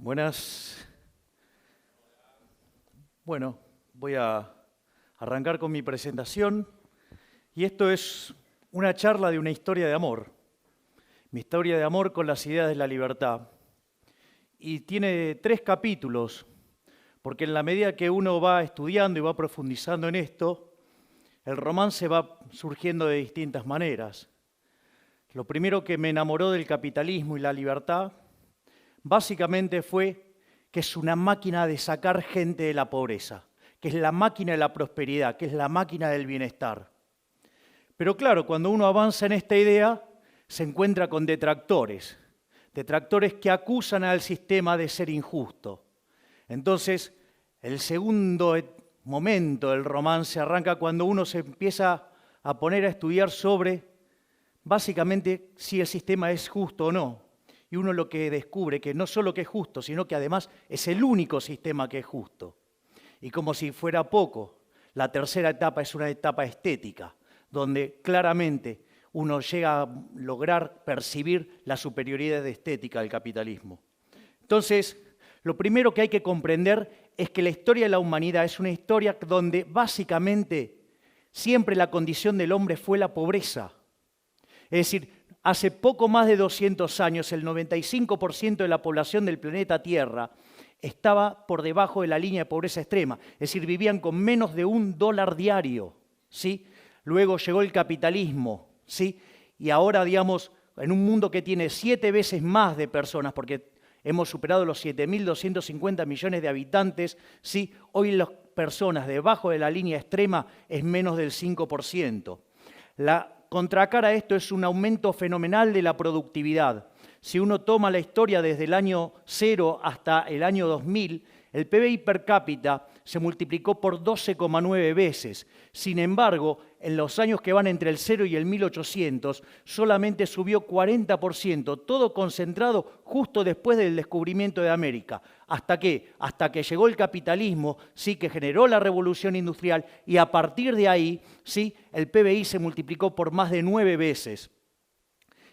Buenas. Bueno, voy a arrancar con mi presentación y esto es una charla de una historia de amor. Mi historia de amor con las ideas de la libertad. Y tiene 3 capítulos, porque en la medida que uno va estudiando y va profundizando en esto, el romance va surgiendo de distintas maneras. Lo primero que me enamoró del capitalismo y la libertad básicamente fue que es una máquina de sacar gente de la pobreza, que es la máquina de la prosperidad, que es la máquina del bienestar. Pero claro, cuando uno avanza en esta idea, se encuentra con detractores que acusan al sistema de ser injusto. Entonces, el segundo momento del romance arranca cuando uno se empieza a poner a estudiar sobre, básicamente, si el sistema es justo o no. Y uno lo que descubre que no solo que es justo, sino que además es el único sistema que es justo. Y como si fuera poco, la tercera etapa es una etapa estética, donde claramente uno llega a lograr percibir la superioridad estética del capitalismo. Entonces, lo primero que hay que comprender es que la historia de la humanidad es una historia donde básicamente siempre la condición del hombre fue la pobreza. Es decir, hace poco más de 200 años, el 95% de la población del planeta Tierra estaba por debajo de la línea de pobreza extrema, es decir, vivían con menos de $1 diario, ¿sí? Luego llegó el capitalismo, ¿sí? Y ahora, digamos, en un mundo que tiene 7 veces más de personas, porque hemos superado los 7.250 millones de habitantes, ¿sí? Hoy las personas debajo de la línea extrema es menos del 5%. La contracara a esto es un aumento fenomenal de la productividad. Si uno toma la historia desde el año 0 hasta el año 2000, el PBI per cápita se multiplicó por 12,9 veces. Sin embargo, en los años que van entre el 0 y el 1800, solamente subió 40%, todo concentrado justo después del descubrimiento de América. ¿Hasta qué? Hasta que llegó el capitalismo, sí, que generó la revolución industrial, y a partir de ahí, sí, el PBI se multiplicó por más de 9 veces.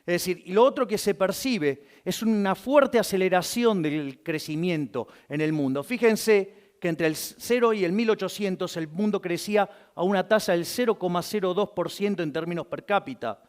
Es decir, y lo otro que se percibe es una fuerte aceleración del crecimiento en el mundo. Fíjense que entre el 0 y el 1800 el mundo crecía a una tasa del 0,02% en términos per cápita.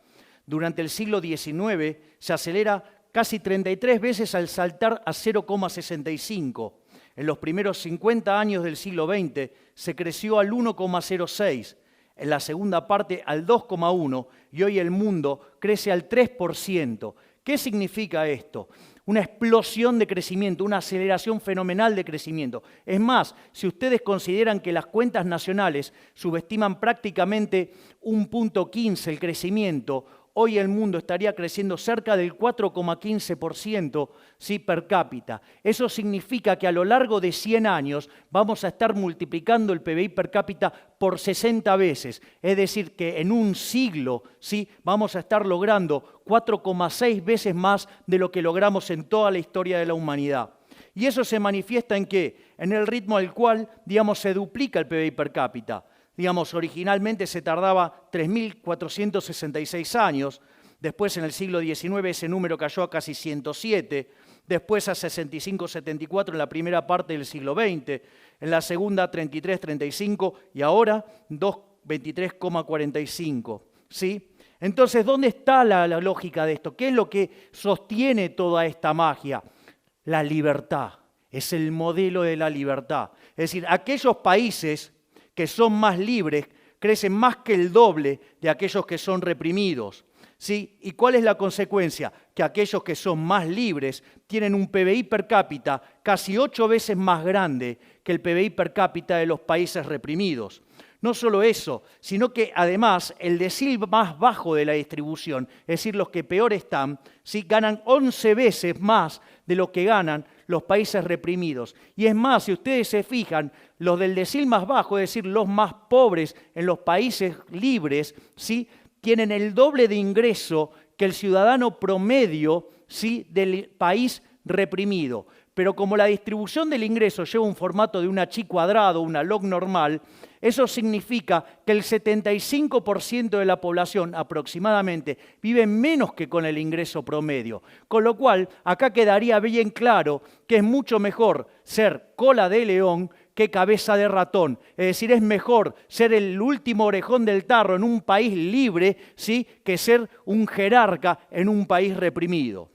Durante el siglo XIX se acelera casi 33 veces al saltar a 0,65. En los primeros 50 años del siglo XX se creció al 1,06. En la segunda parte al 2,1% y hoy el mundo crece al 3%. ¿Qué significa esto? Una explosión de crecimiento, una aceleración fenomenal de crecimiento. Es más, si ustedes consideran que las cuentas nacionales subestiman prácticamente 1,15 el crecimiento, hoy el mundo estaría creciendo cerca del 4,15%, ¿sí?, per cápita. Eso significa que a lo largo de 100 años vamos a estar multiplicando el PBI per cápita por 60 veces. Es decir, que en un siglo, ¿sí?, vamos a estar logrando 4,6 veces más de lo que logramos en toda la historia de la humanidad. Y eso se manifiesta ¿en qué? En el ritmo al cual, digamos, se duplica el PBI per cápita. Digamos, originalmente se tardaba 3.466 años, después en el siglo XIX ese número cayó a casi 107, después a 65-74 en la primera parte del siglo XX, en la segunda 33-35 y ahora 23,45, ¿sí? Entonces, ¿dónde está la lógica de esto? ¿Qué es lo que sostiene toda esta magia? La libertad, es el modelo de la libertad. Es decir, aquellos países que son más libres, crecen más que el doble de aquellos que son reprimidos, ¿sí? ¿Y cuál es la consecuencia? Que aquellos que son más libres tienen un PBI per cápita casi 8 veces más grande que el PBI per cápita de los países reprimidos. No solo eso, sino que además el decil más bajo de la distribución, es decir, los que peor están, ¿sí?, ganan 11 veces más de lo que ganan los países reprimidos. Y es más, si ustedes se fijan, los del decil más bajo, es decir, los más pobres en los países libres, ¿sí?, tienen el doble de ingreso que el ciudadano promedio, ¿sí?, del país reprimido. Pero como la distribución del ingreso lleva un formato de una chi cuadrado, una log normal, Eso significa que el 75% de la población aproximadamente vive menos que con el ingreso promedio. Con lo cual, acá quedaría bien claro que es mucho mejor ser cola de león que cabeza de ratón. Es decir, es mejor ser el último orejón del tarro en un país libre, ¿sí?, que ser un jerarca en un país reprimido.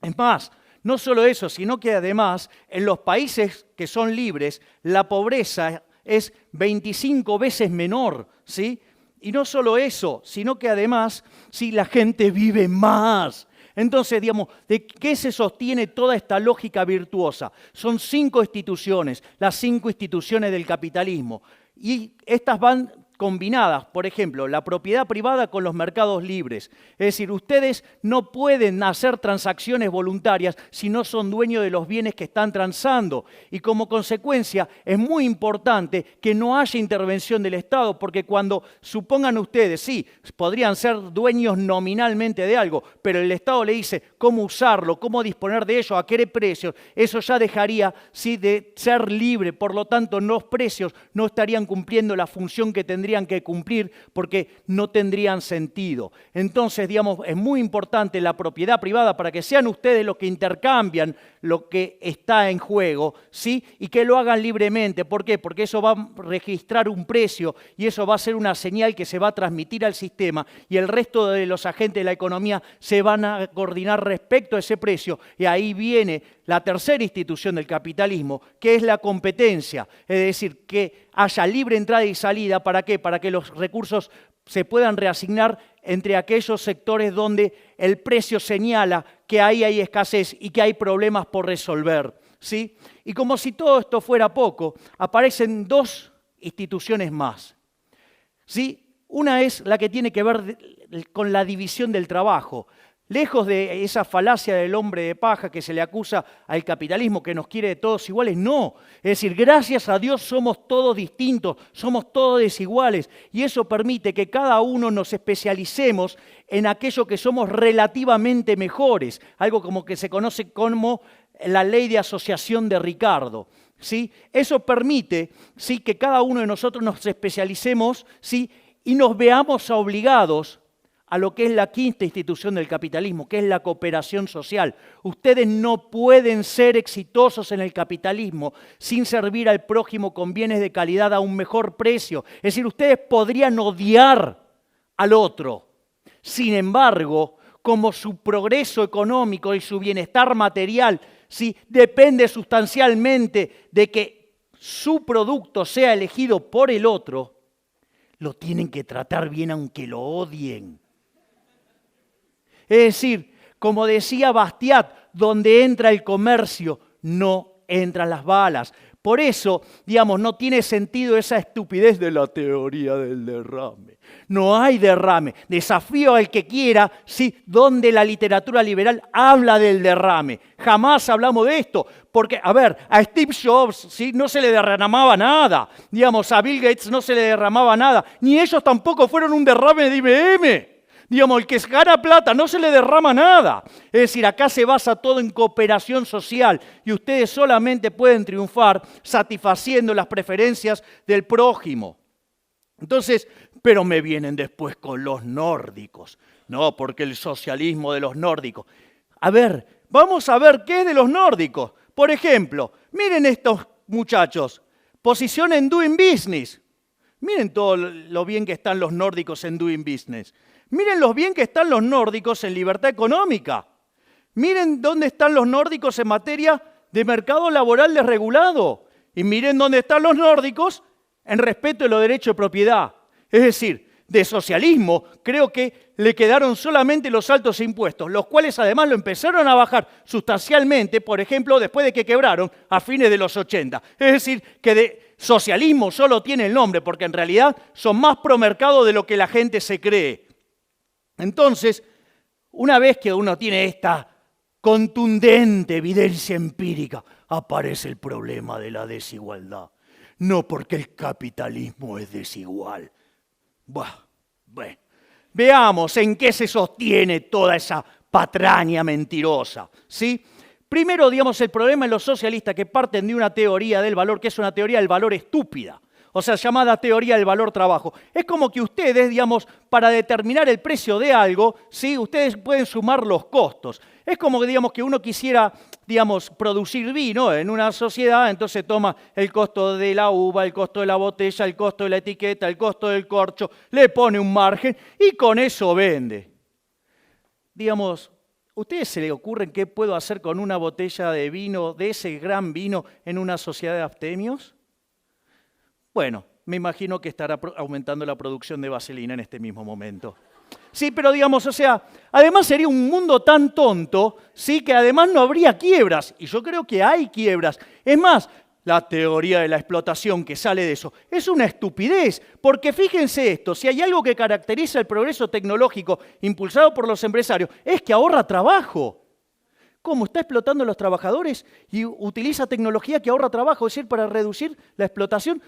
Es más, no solo eso, sino que además en los países que son libres la pobreza es 25 veces menor, ¿sí? Y no solo eso, sino que además sí, la gente vive más. Entonces, digamos, ¿de qué se sostiene toda esta lógica virtuosa? Son 5 instituciones, las 5 instituciones del capitalismo. Y estas van combinadas, por ejemplo, la propiedad privada con los mercados libres. Es decir, ustedes no pueden hacer transacciones voluntarias si no son dueños de los bienes que están transando. Y como consecuencia, es muy importante que no haya intervención del Estado, porque cuando supongan ustedes, sí, podrían ser dueños nominalmente de algo, pero el Estado le dice cómo usarlo, cómo disponer de ello, a qué precios, eso ya dejaría, sí, de ser libre. Por lo tanto, los precios no estarían cumpliendo la función que tendrían que cumplir porque no tendrían sentido. Entonces, digamos, es muy importante la propiedad privada para que sean ustedes los que intercambian lo que está en juego, ¿sí? Y que lo hagan libremente. ¿Por qué? Porque eso va a registrar un precio y eso va a ser una señal que se va a transmitir al sistema y el resto de los agentes de la economía se van a coordinar respecto a ese precio. Y ahí viene la tercera institución del capitalismo, que es la competencia. Es decir, que haya libre entrada y salida. ¿Para qué? Para que los recursos se puedan reasignar entre aquellos sectores donde el precio señala que ahí hay escasez y que hay problemas por resolver, ¿sí? Y como si todo esto fuera poco, aparecen 2 instituciones más, ¿sí? Una es la que tiene que ver con la división del trabajo. Lejos de esa falacia del hombre de paja que se le acusa al capitalismo, que nos quiere de todos iguales, no. Es decir, gracias a Dios somos todos distintos, somos todos desiguales. Y eso permite que cada uno nos especialicemos en aquello que somos relativamente mejores. Algo como que se conoce como la ley de asociación de Ricardo, ¿sí? Eso permite, ¿sí?, que cada uno de nosotros nos especialicemos, ¿sí?, y nos veamos obligados a lo que es la quinta institución del capitalismo, que es la cooperación social. Ustedes no pueden ser exitosos en el capitalismo sin servir al prójimo con bienes de calidad a un mejor precio. Es decir, ustedes podrían odiar al otro. Sin embargo, como su progreso económico y su bienestar material, sí, depende sustancialmente de que su producto sea elegido por el otro, lo tienen que tratar bien aunque lo odien. Es decir, como decía Bastiat, donde entra el comercio, no entran las balas. Por eso, digamos, no tiene sentido esa estupidez de la teoría del derrame. No hay derrame. Desafío al que quiera, ¿sí?, donde la literatura liberal habla del derrame. Jamás hablamos de esto. Porque, a ver, a Steve Jobs, ¿sí?, no se le derramaba nada. Digamos, a Bill Gates no se le derramaba nada. Ni ellos tampoco fueron un derrame de IBM. Digamos, el que gana plata no se le derrama nada. Es decir, acá se basa todo en cooperación social y ustedes solamente pueden triunfar satisfaciendo las preferencias del prójimo. Entonces, pero me vienen después con los nórdicos. No, porque el socialismo de los nórdicos. A ver, vamos a ver qué es de los nórdicos. Por ejemplo, miren estos muchachos. Posición en Doing Business. Miren todo lo bien que están los nórdicos en Doing Business. Miren lo bien que están los nórdicos en libertad económica. Miren dónde están los nórdicos en materia de mercado laboral desregulado. Y miren dónde están los nórdicos en respeto de los derechos de propiedad. Es decir, de socialismo creo que le quedaron solamente los altos impuestos, los cuales además lo empezaron a bajar sustancialmente, por ejemplo, después de que quebraron a fines de los 80. Es decir, que de socialismo solo tiene el nombre, porque en realidad son más pro mercado de lo que la gente se cree. Entonces, una vez que uno tiene esta contundente evidencia empírica, aparece el problema de la desigualdad. No porque el capitalismo es desigual. Bueno, veamos en qué se sostiene toda esa patraña mentirosa, ¿sí? Primero, digamos, el problema en los socialistas que parten de una teoría del valor, que es una teoría del valor estúpida. o sea, llamada teoría del valor trabajo. Es como que ustedes, digamos, para determinar el precio de algo, ¿sí? Ustedes pueden sumar los costos. Es como que, digamos, que uno quisiera, digamos, producir vino en una sociedad, entonces toma el costo de la uva, el costo de la botella, el costo de la etiqueta, el costo del corcho, le pone un margen y con eso vende. Digamos, ¿a ustedes se les ocurre qué puedo hacer con una botella de vino, de ese gran vino, en una sociedad de abstemios? Bueno, me imagino que estará aumentando la producción de vaselina en este mismo momento. Sí, pero digamos, o sea, además sería un mundo tan tonto, sí, que además no habría quiebras. Y yo creo que hay quiebras. Es más, la teoría de la explotación que sale de eso es una estupidez. Porque fíjense esto, si hay algo que caracteriza el progreso tecnológico impulsado por los empresarios, es que ahorra trabajo. ¿Cómo? Está explotando a los trabajadores y utiliza tecnología que ahorra trabajo, es decir, para reducir la explotación.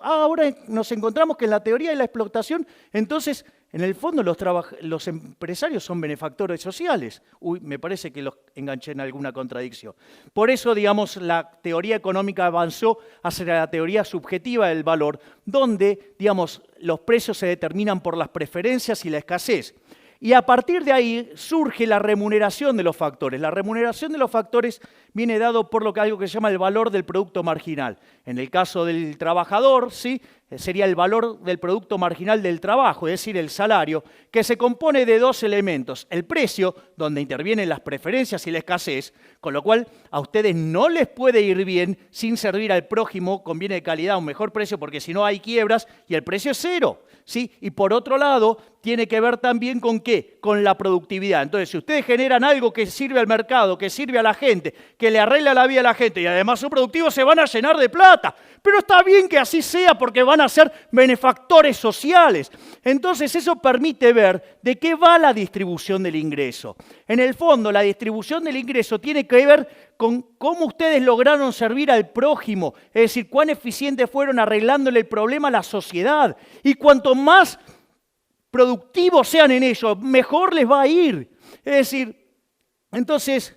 Ahora nos encontramos que en la teoría de la explotación, entonces, en el fondo los empresarios son benefactores sociales. Uy, me parece que los enganché en alguna contradicción. Por eso, digamos, la teoría económica avanzó hacia la teoría subjetiva del valor, donde, digamos, los precios se determinan por las preferencias y la escasez. Y a partir de ahí surge la remuneración de los factores. La remuneración de los factores viene dado por algo que se llama el valor del producto marginal. En el caso del trabajador, ¿sí? Sería el valor del producto marginal del trabajo, es decir, el salario, que se compone de dos elementos. El precio, donde intervienen las preferencias y la escasez, con lo cual a ustedes no les puede ir bien sin servir al prójimo con bienes de calidad a un mejor precio, porque si no hay quiebras y el precio es cero. ¿Sí? Y por otro lado, tiene que ver también con ¿qué? Con la productividad. Entonces, si ustedes generan algo que sirve al mercado, que sirve a la gente, que le arregla la vida a la gente y además son productivos, se van a llenar de plata. Pero está bien que así sea porque van a ser benefactores sociales. Entonces, eso permite ver de qué va la distribución del ingreso. En el fondo, la distribución del ingreso tiene que ver con cómo ustedes lograron servir al prójimo, es decir, cuán eficientes fueron arreglándole el problema a la sociedad. Y cuanto más productivos sean en ello, mejor les va a ir. Es decir, entonces,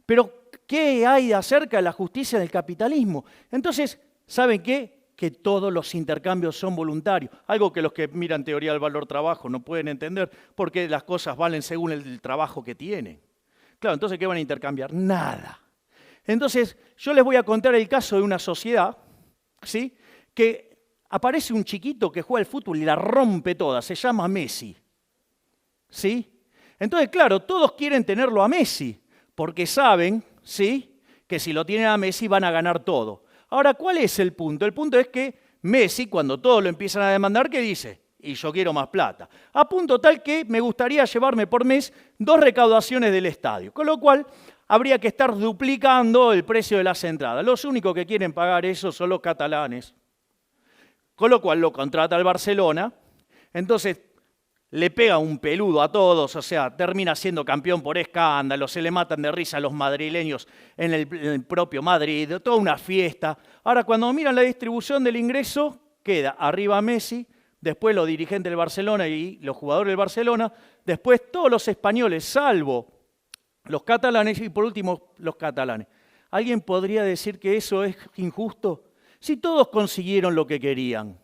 pero ¿qué hay acerca de la justicia del capitalismo? Entonces, ¿saben qué? Que todos los intercambios son voluntarios. Algo que los que miran teoría del valor trabajo no pueden entender, porque las cosas valen según el trabajo que tienen. Claro, entonces, ¿qué van a intercambiar? Nada. Entonces, yo les voy a contar el caso de una sociedad, ¿sí? Que aparece un chiquito que juega al fútbol y la rompe toda, se llama Messi, ¿sí? Entonces, claro, todos quieren tenerlo a Messi, porque saben, ¿sí?, que si lo tienen a Messi van a ganar todo. Ahora, ¿cuál es el punto? El punto es que Messi, cuando todos lo empiezan a demandar, ¿qué dice? Y yo quiero más plata. A punto tal que me gustaría llevarme por mes 2 recaudaciones del estadio, con lo cual habría que estar duplicando el precio de las entradas. Los únicos que quieren pagar eso son los catalanes. Con lo cual lo contrata el Barcelona, entonces le pega un peludo a todos, o sea, termina siendo campeón por escándalo, se le matan de risa a los madrileños en el propio Madrid, toda una fiesta. Ahora, cuando miran la distribución del ingreso, queda arriba Messi, después los dirigentes del Barcelona y los jugadores del Barcelona, después todos los españoles, salvo los catalanes y por último los catalanes. ¿Alguien podría decir que eso es injusto? Si todos consiguieron lo que querían.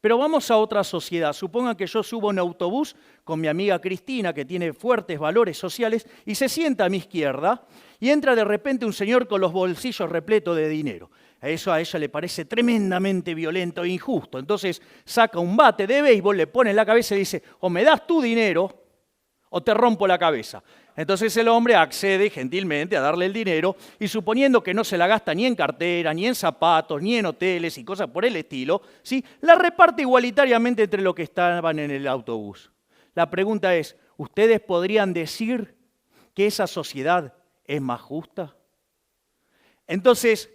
Pero vamos a otra sociedad. Supongan que yo subo a un autobús con mi amiga Cristina, que tiene fuertes valores sociales, y se sienta a mi izquierda, y entra de repente un señor con los bolsillos repletos de dinero. Eso a ella le parece tremendamente violento e injusto. Entonces saca un bate de béisbol, le pone en la cabeza y dice, o me das tu dinero o te rompo la cabeza. Entonces el hombre accede gentilmente a darle el dinero y suponiendo que no se la gasta ni en cartera, ni en zapatos, ni en hoteles y cosas por el estilo, ¿sí?, la reparte igualitariamente entre los que estaban en el autobús. La pregunta es, ¿ustedes podrían decir que esa sociedad es más justa? Entonces,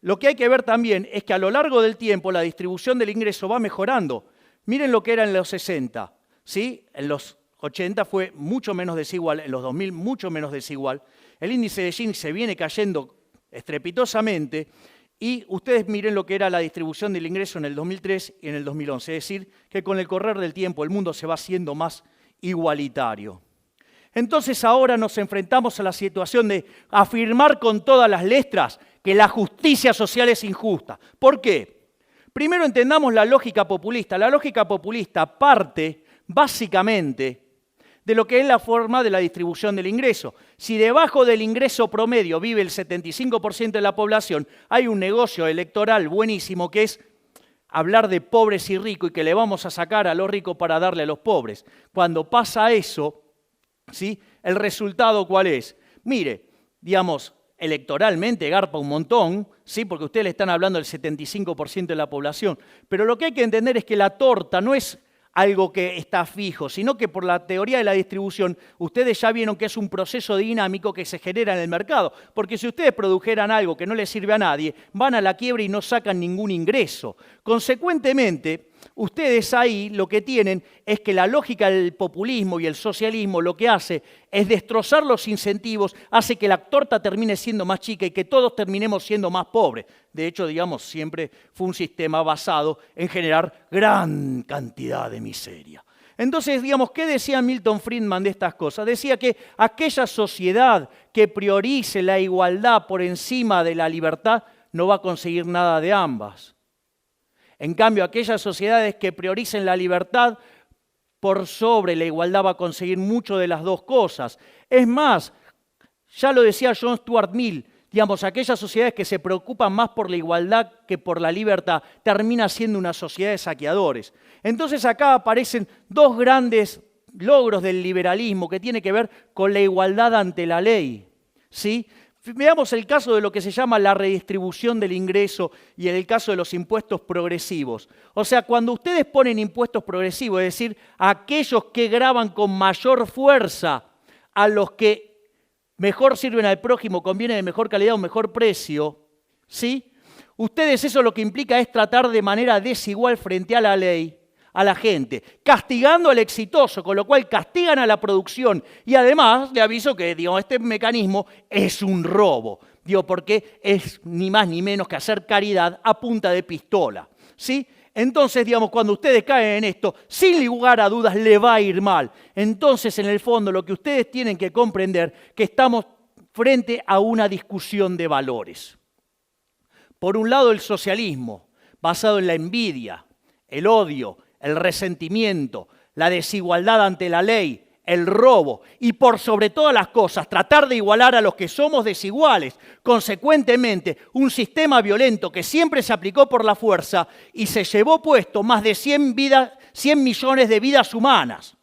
lo que hay que ver también es que a lo largo del tiempo la distribución del ingreso va mejorando. Miren lo que era en los 60, ¿sí? En los 80 fue mucho menos desigual, en los 2000 mucho menos desigual. El índice de Gini se viene cayendo estrepitosamente y ustedes miren lo que era la distribución del ingreso en el 2003 y en el 2011. Es decir, que con el correr del tiempo el mundo se va haciendo más igualitario. Entonces ahora nos enfrentamos a la situación de afirmar con todas las letras que la justicia social es injusta. ¿Por qué? Primero entendamos la lógica populista. La lógica populista parte básicamente de lo que es la forma de la distribución del ingreso. Si debajo del ingreso promedio vive el 75% de la población, hay un negocio electoral buenísimo que es hablar de pobres y ricos y que le vamos a sacar a los ricos para darle a los pobres. Cuando pasa eso, ¿sí? ¿El resultado cuál es? Mire, digamos, electoralmente garpa un montón, ¿sí? Porque ustedes le están hablando del 75% de la población, pero lo que hay que entender es que la torta no es algo que está fijo, sino que por la teoría de la distribución, ustedes ya vieron que es un proceso dinámico que se genera en el mercado, porque si ustedes produjeran algo que no les sirve a nadie, van a la quiebra y no sacan ningún ingreso. Consecuentemente, ustedes ahí lo que tienen es que la lógica del populismo y el socialismo lo que hace es destrozar los incentivos, hace que la torta termine siendo más chica y que todos terminemos siendo más pobres. De hecho, digamos, siempre fue un sistema basado en generar gran cantidad de miseria. Entonces, digamos, ¿qué decía Milton Friedman de estas cosas? Decía que aquella sociedad que priorice la igualdad por encima de la libertad no va a conseguir nada de ambas. En cambio, aquellas sociedades que prioricen la libertad por sobre la igualdad va a conseguir mucho de las dos cosas. Es más, ya lo decía John Stuart Mill, digamos, aquellas sociedades que se preocupan más por la igualdad que por la libertad termina siendo una sociedad de saqueadores. Entonces acá aparecen dos grandes logros del liberalismo que tiene que ver con la igualdad ante la ley, ¿sí? Veamos el caso de lo que se llama la redistribución del ingreso y en el caso de los impuestos progresivos. O sea, cuando ustedes ponen impuestos progresivos, es decir, aquellos que gravan con mayor fuerza a los que mejor sirven al prójimo, conviene de mejor calidad o mejor precio, ¿sí? Ustedes eso lo que implica es tratar de manera desigual frente a la ley a la gente, castigando al exitoso, con lo cual castigan a la producción. Y además, le aviso que digamos, este mecanismo es un robo, porque es ni más ni menos que hacer caridad a punta de pistola, ¿sí? Entonces, digamos, cuando ustedes caen en esto, sin lugar a dudas le va a ir mal. Entonces, en el fondo, lo que ustedes tienen que comprender es que estamos frente a una discusión de valores. Por un lado, el socialismo, basado en la envidia, el odio, el resentimiento, la desigualdad ante la ley, el robo y por sobre todas las cosas tratar de igualar a los que somos desiguales. Consecuentemente, un sistema violento que siempre se aplicó por la fuerza y se llevó puesto más de 100 millones de vidas humanas.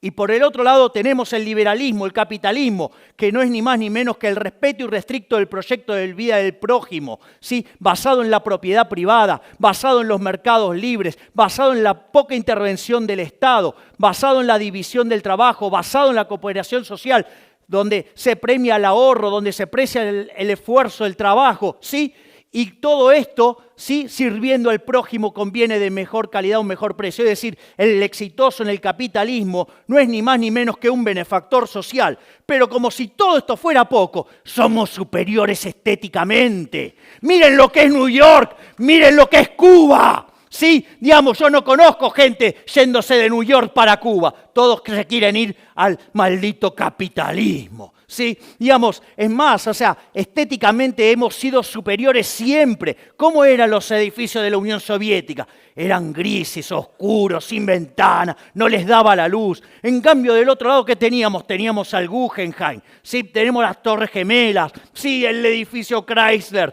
Y por el otro lado tenemos el liberalismo, el capitalismo, que no es ni más ni menos que el respeto irrestricto del proyecto de vida del prójimo, ¿sí? Basado en la propiedad privada, basado en los mercados libres, basado en la poca intervención del Estado, basado en la división del trabajo, basado en la cooperación social, donde se premia el ahorro, donde se aprecia el esfuerzo, el trabajo, ¿sí? Y todo esto, sí, sirviendo al prójimo conviene de mejor calidad o mejor precio. Es decir, el exitoso en el capitalismo no es ni más ni menos que un benefactor social. Pero como si todo esto fuera poco, somos superiores estéticamente. Miren lo que es New York, miren lo que es Cuba. Sí, digamos, yo no conozco gente yéndose de New York para Cuba. Todos se quieren ir al maldito capitalismo. Sí, digamos, es más, o sea, estéticamente hemos sido superiores siempre. ¿Cómo eran los edificios de la Unión Soviética? Eran grises, oscuros, sin ventana, no les daba la luz. En cambio, del otro lado, ¿qué teníamos? Teníamos al Guggenheim, sí, tenemos las Torres Gemelas, sí, el edificio Chrysler,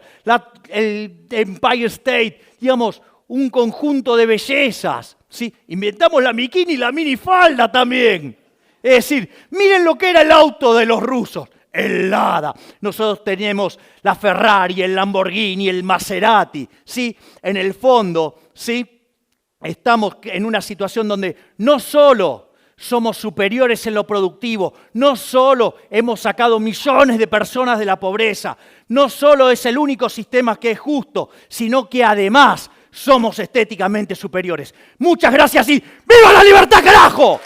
el Empire State, digamos, un conjunto de bellezas, ¿sí? Inventamos la bikini y la minifalda también. Es decir, miren lo que era el auto de los rusos, el Lada. Nosotros tenemos la Ferrari, el Lamborghini, el Maserati, ¿sí? En el fondo, ¿sí? Estamos en una situación donde no solo somos superiores en lo productivo, no solo hemos sacado millones de personas de la pobreza, no solo es el único sistema que es justo, sino que además somos estéticamente superiores. Muchas gracias y ¡viva la libertad, carajo!